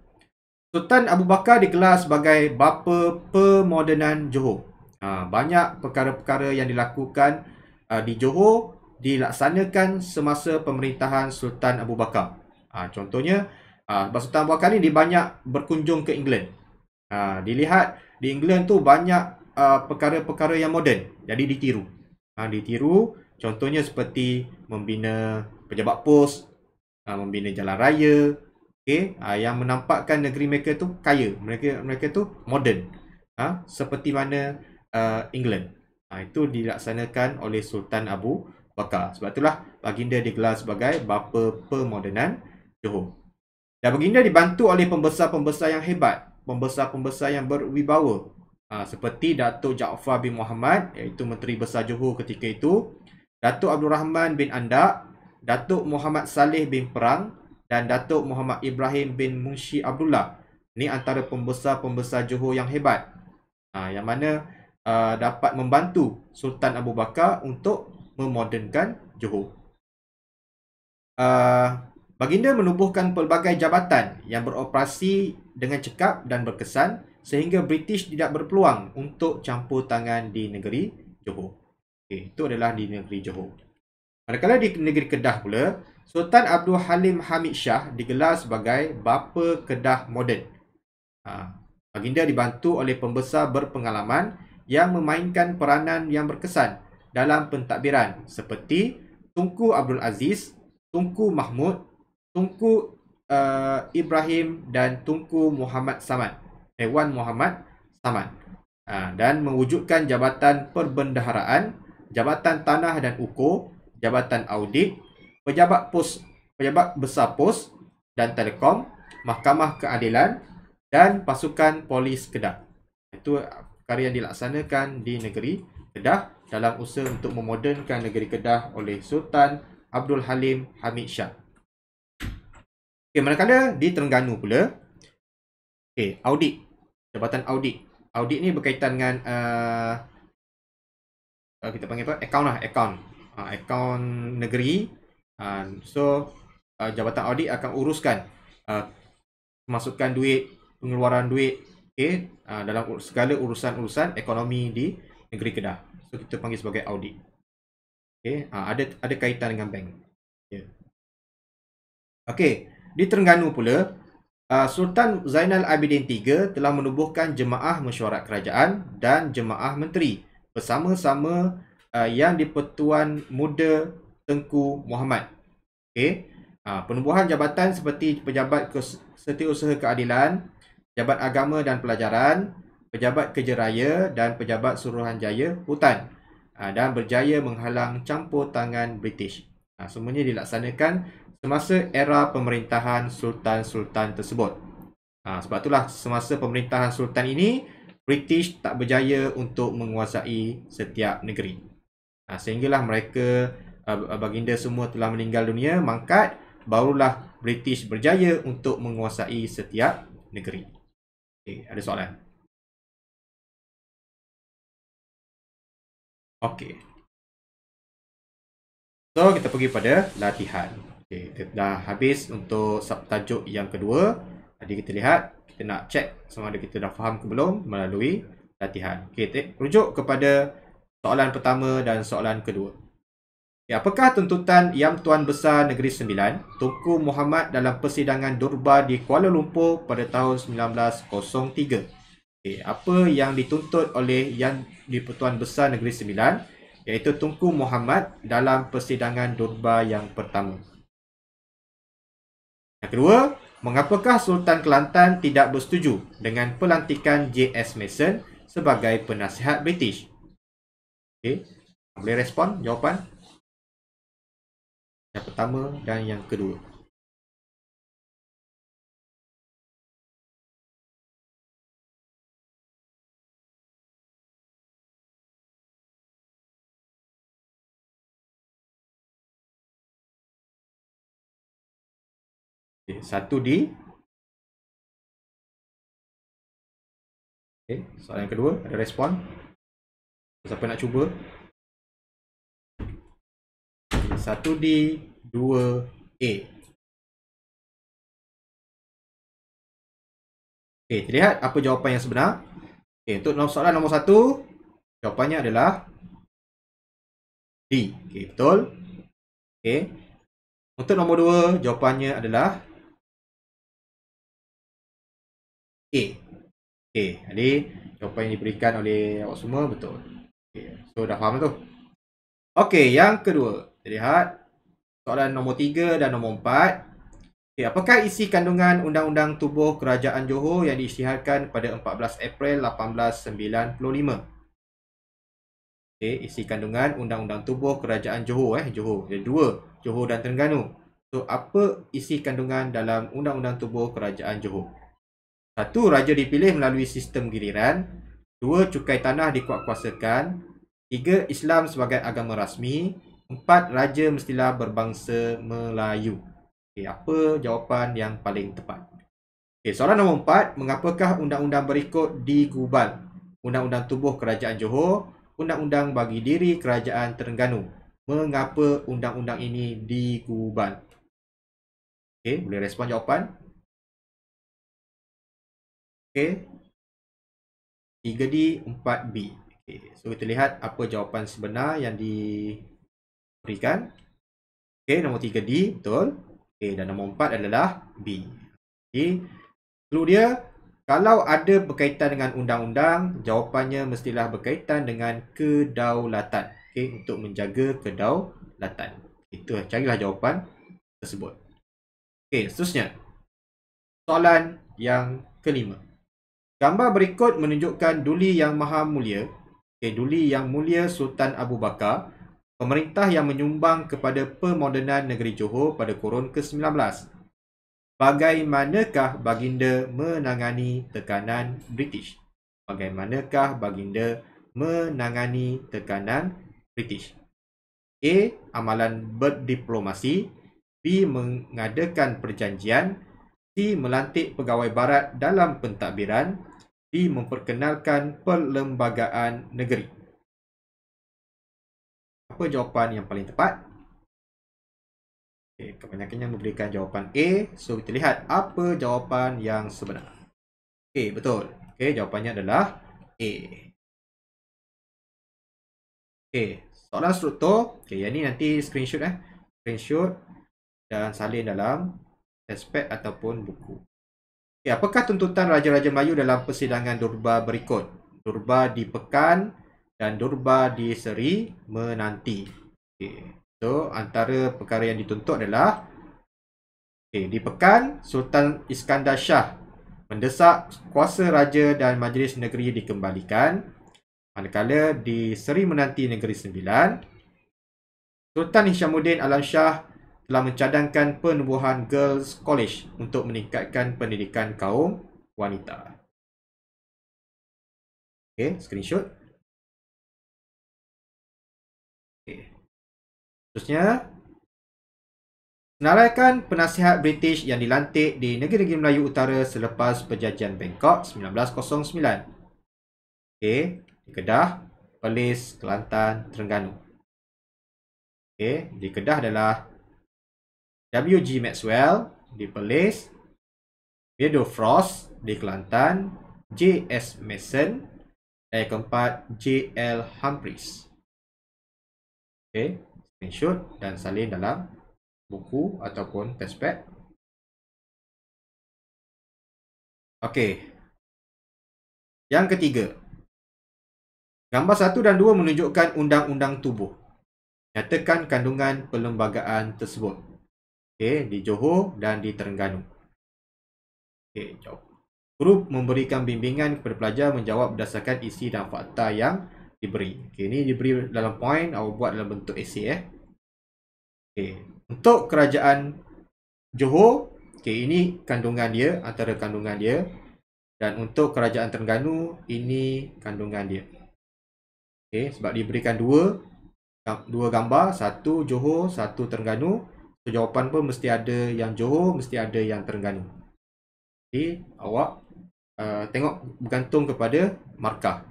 Sultan Abu Bakar digelar sebagai bapa pemodenan Johor. Banyak perkara-perkara yang dilakukan di Johor dilaksanakan semasa pemerintahan Sultan Abu Bakar. Contohnya, Sultan Abu Bakar ni dia banyak berkunjung ke England. Dilihat di England tu banyak perkara-perkara yang moden, jadi ditiru. Ditiru contohnya seperti membina pejabat pos, membina jalan raya, yang menampakkan negeri mereka tu kaya, mereka tu moden, seperti mana England. Itu dilaksanakan oleh Sultan Abu Bakar. Sebab itulah baginda digelar sebagai bapa pemodenan Johor. Dan baginda dibantu oleh pembesar-pembesar yang hebat, pembesar-pembesar yang berwibawa, seperti Datuk Jaafar bin Muhammad, iaitu Menteri Besar Johor ketika itu, Datuk Abdul Rahman bin Andak, Datuk Muhammad Saleh bin Perang, dan Datuk Muhammad Ibrahim bin Munshi Abdullah. Ini antara pembesar-pembesar Johor yang hebat, yang mana dapat membantu Sultan Abu Bakar untuk memodernkan Johor. Baginda menubuhkan pelbagai jabatan yang beroperasi dengan cekap dan berkesan sehingga British tidak berpeluang untuk campur tangan di negeri Johor. Itu adalah di negeri Johor. Manakala di negeri Kedah pula, Sultan Abdul Halim Hamid Shah digelar sebagai bapa Kedah moden. Baginda dibantu oleh pembesar berpengalaman yang memainkan peranan yang berkesan dalam pentadbiran seperti Tunku Abdul Aziz, Tunku Mahmud, Tunku Ibrahim dan Tunku Muhammad Samad, Wan Muhammad Samad, dan mewujudkan jabatan perbendaharaan, jabatan tanah dan ukur, jabatan audit, pejabat besar pos dan telekom, mahkamah keadilan dan pasukan polis Kedah. Itu perkara yang dilaksanakan di negeri Kedah dalam usaha untuk memodernkan negeri Kedah oleh Sultan Abdul Halim Hamid Shah. Manakala di Terengganu pula, audit, jabatan audit. Audit ni berkaitan dengan kita panggil apa? Akaun negeri. Jabatan audit akan uruskan pemasukan duit, pengeluaran duit, dalam segala urusan-urusan ekonomi di negeri Kedah. So kita panggil sebagai audit. Ada kaitan dengan bank. Di Terengganu pula, Sultan Zainal Abidin III telah menubuhkan jemaah mesyuarat kerajaan dan jemaah menteri bersama-sama yang di-Pertuan Muda Tengku Muhammad. Penubuhan jabatan seperti pejabat setiausaha keadilan, pejabat agama dan pelajaran, pejabat kerja raya dan pejabat suruhanjaya hutan, dan berjaya menghalang campur tangan British. Semuanya dilaksanakan semasa era pemerintahan sultan-sultan tersebut. Sebab itulah semasa pemerintahan sultan ini, British tak berjaya untuk menguasai setiap negeri. Sehinggalah mereka, baginda semua telah meninggal dunia, mangkat, barulah British berjaya untuk menguasai setiap negeri. Ada soalan? So, kita pergi pada latihan. Kita dah habis untuk subtajuk yang kedua. Jadi kita lihat, kita nak cek sama ada kita dah faham ke belum melalui latihan. Rujuk kepada soalan pertama dan soalan kedua. Apakah tuntutan Yang Tuan Besar Negeri Sembilan, Tunku Muhammad dalam persidangan Durbar di Kuala Lumpur pada tahun 1903? Apa yang dituntut oleh Yang di-Pertuan Besar Negeri Sembilan, iaitu Tunku Muhammad dalam persidangan Durbar yang pertama? Yang kedua, mengapakah Sultan Kelantan tidak bersetuju dengan pelantikan J.S. Mason sebagai penasihat British? Boleh respon jawapan? Yang pertama dan yang kedua. Okay, 1D. Okay, soalan yang kedua, ada respon? Siapa nak cuba? 1D, 2A. Okay, terlihat apa jawapan yang sebenar? Okay, untuk soalan nombor 1, jawapannya adalah D. Okay, betul. Okay. Untuk nombor 2, jawapannya adalah A. Okay, jadi jawapan yang diberikan oleh awak semua betul. Okay, so dah faham tu. Okay, yang kedua. Terlihat soalan nombor 3 dan nombor 4. Okay, apakah isi kandungan Undang-Undang Tubuh Kerajaan Johor yang diisytiharkan pada 14 April 1895? Okay, isi kandungan Undang-Undang Tubuh Kerajaan Johor. Johor. Ada dua, Johor dan Terengganu. So, apa isi kandungan dalam Undang-Undang Tubuh Kerajaan Johor? 1. Raja dipilih melalui sistem giliran. 2. Cukai tanah dikuatkuasakan. 3. Islam sebagai agama rasmi. 4. Raja mestilah berbangsa Melayu. Okay, apa jawapan yang paling tepat? Okay, soalan nombor 4. Mengapakah undang-undang berikut digubal? Undang-Undang Tubuh Kerajaan Johor, Undang-Undang Bagi Diri Kerajaan Terengganu. Mengapa undang-undang ini digubal? Okay, boleh respon jawapan? Okay, 3D, 4B. Okay, so kita lihat apa jawapan sebenar yang diberikan. Okay, nombor 3D, betul. Okay, dan nombor 4 adalah B. Okay, clue dia, kalau ada berkaitan dengan undang-undang, jawapannya mestilah berkaitan dengan kedaulatan. Okay, untuk menjaga kedaulatan. Itu, carilah jawapan tersebut. Okay, seterusnya. Soalan yang kelima. Gambar berikut menunjukkan Duli Yang Maha Mulia, Duli Yang Mulia Sultan Abu Bakar, pemerintah yang menyumbang kepada pemodenan negeri Johor pada kurun ke-19. Bagaimanakah baginda menangani tekanan British? Bagaimanakah baginda menangani tekanan British? A. Amalan berdiplomasi. B. Mengadakan perjanjian. C. Melantik pegawai barat dalam pentadbiran. D. Memperkenalkan perlembagaan negeri. Apa jawapan yang paling tepat? Okay, kebanyakannya memberikan jawapan A. So, kita lihat apa jawapan yang sebenar. Okay, betul. Okay, jawapannya adalah A. Okay, soalan struktur. Okay, yang ni nanti screenshot Screenshot dan salin dalam testpad ataupun buku. Okay, apakah tuntutan Raja-Raja Melayu dalam persidangan Durba berikut? Durba di Pekan dan Durba di Seri Menanti. Okay. So, antara perkara yang dituntut adalah di Pekan, Sultan Iskandar Shah mendesak kuasa Raja dan Majlis Negeri dikembalikan. Manakala di Seri Menanti Negeri Sembilan, Sultan Hishamuddin Alam Shah telah mencadangkan penubuhan Girls College untuk meningkatkan pendidikan kaum wanita. Okay, screenshot. Okay. Seterusnya, senaraikan penasihat British yang dilantik di negeri-negeri Melayu Utara selepas Perjanjian Bangkok 1909. Okay, di Kedah, Perlis, Kelantan, Terengganu. Okay, di Kedah adalah W.G. Maxwell, di Perlis, Theodore Frost, di Kelantan, J.S. Mason, dan yang keempat, J.L. Humphreys. Okay, screenshot dan salin dalam buku ataupun testpad. Okay. Yang ketiga. Gambar 1 dan 2 menunjukkan undang-undang tubuh. Nyatakan kandungan perlembagaan tersebut. Okay, di Johor dan di Terengganu. Okay, jawab. Guru memberikan bimbingan kepada pelajar menjawab berdasarkan isi dan fakta yang diberi. Okay, ini diberi dalam poin, awak buat dalam bentuk esei. Okay. Untuk kerajaan Johor, okay, ini kandungan dia, antara kandungan dia. Dan untuk kerajaan Terengganu, ini kandungan dia. Okay, sebab diberikan dua gambar, satu Johor, satu Terengganu. So, jawapan pun mesti ada yang Johor, mesti ada yang Terengganu. Jadi, awak tengok bergantung kepada markah.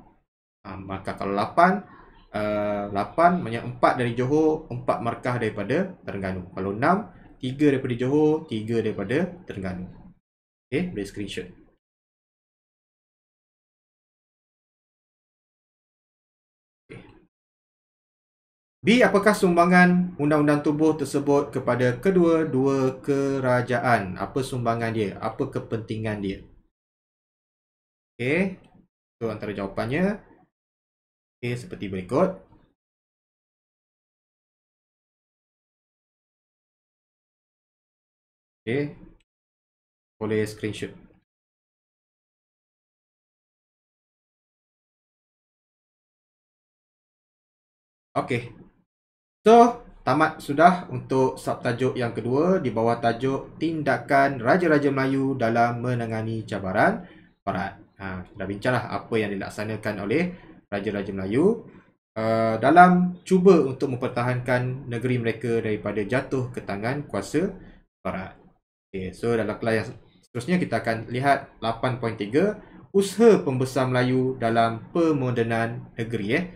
Markah kalau 8, 8 banyak 4 dari Johor, 4 markah daripada Terengganu. Kalau 6, 3 daripada Johor, 3 daripada Terengganu. Okay, boleh screenshot. B. Apakah sumbangan undang-undang tubuh tersebut kepada kedua-dua kerajaan? Apa sumbangan dia? Apa kepentingan dia? Okey. So, antara jawapannya. Okey, seperti berikut. Okey. Boleh screenshot. Okey. So, tamat sudah untuk subtajuk yang kedua di bawah tajuk Tindakan Raja-Raja Melayu dalam Menangani Cabaran Barat. Kita dah bincanglah apa yang dilaksanakan oleh Raja-Raja Melayu dalam cuba untuk mempertahankan negeri mereka daripada jatuh ke tangan kuasa Barat. Okay, so dalam kelas yang seterusnya kita akan lihat 8.3 usaha pembesar Melayu dalam pemodenan negeri.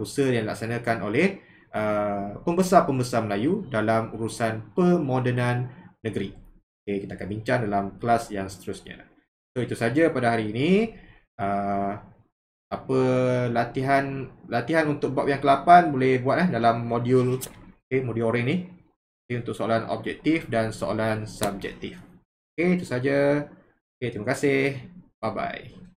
Usaha yang dilaksanakan oleh pembesar-pembesar Melayu dalam urusan pemodenan negeri. Okay, kita akan bincang dalam kelas yang seterusnya. So itu saja pada hari ini. Apa latihan untuk bab yang ke-8 boleh buat dalam modul modul orang ni. Okay, untuk soalan objektif dan soalan subjektif. Okay, itu saja. Okay, terima kasih. Bye bye.